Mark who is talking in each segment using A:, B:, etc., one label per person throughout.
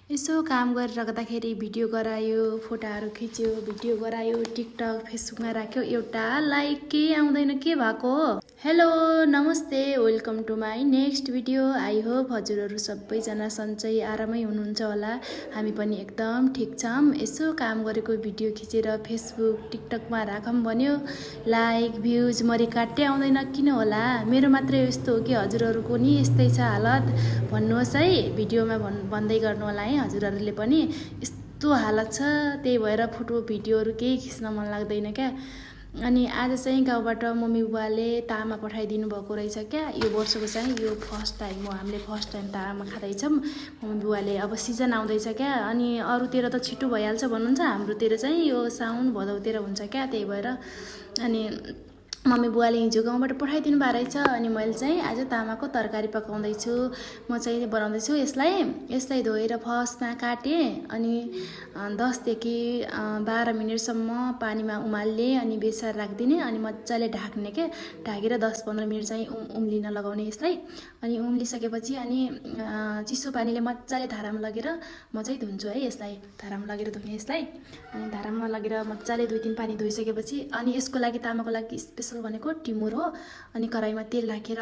A: यसो काम गरिराख्दाखेरि भिडियो गरायो, फोटाहरू खिच्यो, भिडियो गरायो, टिकटक फेसबुकमा राख्यो, एउटा लाइक के आउँदैन, के भएको? हेलो नमस्ते, welcome to my next video. I hope हजुरहरू सबैजना सन्चै आरामै हुनुहुन्छ होला। हामी पनि एकदम ठिक छौँ। यसो काम गरेको भिडियो खिचेर फेसबुक टिकटकमा राखौँ भन्यो, लाइक भ्युज मरि काट्टै आउँदैन, किन होला? मेरो मात्रै यस्तो हो कि हजुरहरूको नि यस्तै छ हालत? भन्नुहोस् है, भिडियोमा भन्दै गर्नु होला है हजुरहरूले पनि। यस्तो हालत छ, त्यही भएर फोटो भिडियोहरू केही खिच्न मन लाग्दैन क्या। अनि आज चाहिँ गाउँबाट मम्मी बुवाले तामा पठाइदिनु भएको रहेछ क्या। यो वर्षको चाहिँ यो फर्स्ट टाइम हो, हामीले फर्स्ट टाइम तामा खाँदैछौँ मम्मी बुवाले। अब सिजन आउँदैछ क्या, अनि अरूतिर त छिटो भइहाल्छ भन्नुहुन्छ, हाम्रोतिर चाहिँ यो साउन भदौतिर हुन्छ क्या। त्यही भएर अनि मम्मी बुवाले हिजो गाउँबाट पठाइदिनु भएको रहेछ। अनि मैले चाहिँ आज तामाको तरकारी पकाउँदैछु। म चाहिँ बनाउँदैछु यसलाई धोएर फर्स्टमा काटेँ, अनि 10 देखि 12 मिनटसम्म पानीमा उमाल्ने, अनि बेसार राखिदिने, अनि मजाले ढाक्ने के। ढाकेर 10-15 मिनट चाहिँ उम्लिन लगाउने यसलाई। अनि उम्लिसकेपछि अनि चिसो पानीले मजाले धारामा लगेर म चाहिँ धुन्छु है यसलाई। धारामा लगेर धुने यसलाई, अनि धारामा लगेर मजाले 2-3 पानी धोइसकेपछि अनि यसको लागि तामाको लागि स्पेसल भनेको टिमुर हो। अनि कराईमा तेल राखेर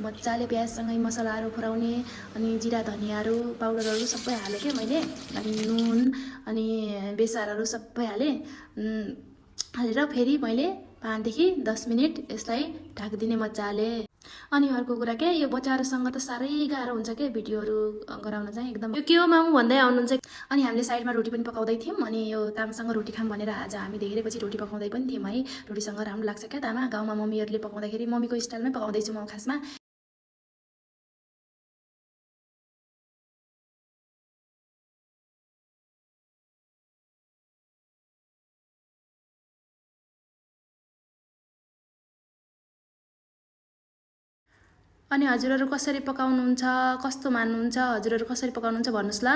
A: मजाले प्याजसँगै मसलाहरू खुराउने, अनि जिरा धनियाँहरू पाउडरहरू सबै हालेँ क्या मैले। अनि नुन अनि बेसारहरू सबै हालेर फेरि मैले 5 देखि 10 मिनट यसलाई ढाकिदिने मजाले। अनि अर्को कुरा के, यो बच्चाहरूसँग त साह्रै गाह्रो हुन्छ क्या भिडियोहरू गराउन चाहिँ एकदम। यो के हो मामु भन्दै आउनुहुन्छ। अनि हामीले साइडमा रोटी पनि पकाउँदै थियौँ। अनि यो तामासँग रोटी खाऊँ भनेर आज हामी धेरै पछि रोटी पकाउँदै पनि थियौँ है। रोटीसँग राम्रो लाग्छ क्या तामा। गाउँमा मम्मीहरूले पकाउँदाखेरि मम्मीको स्टाइलमै पकाउँदैछु म खासमा। अनि हजुरहरू कसरी पकाउनुहुन्छ, कस्तो मान्नुहुन्छ, हजुरहरू कसरी पकाउनुहुन्छ भन्नुहोस् ल।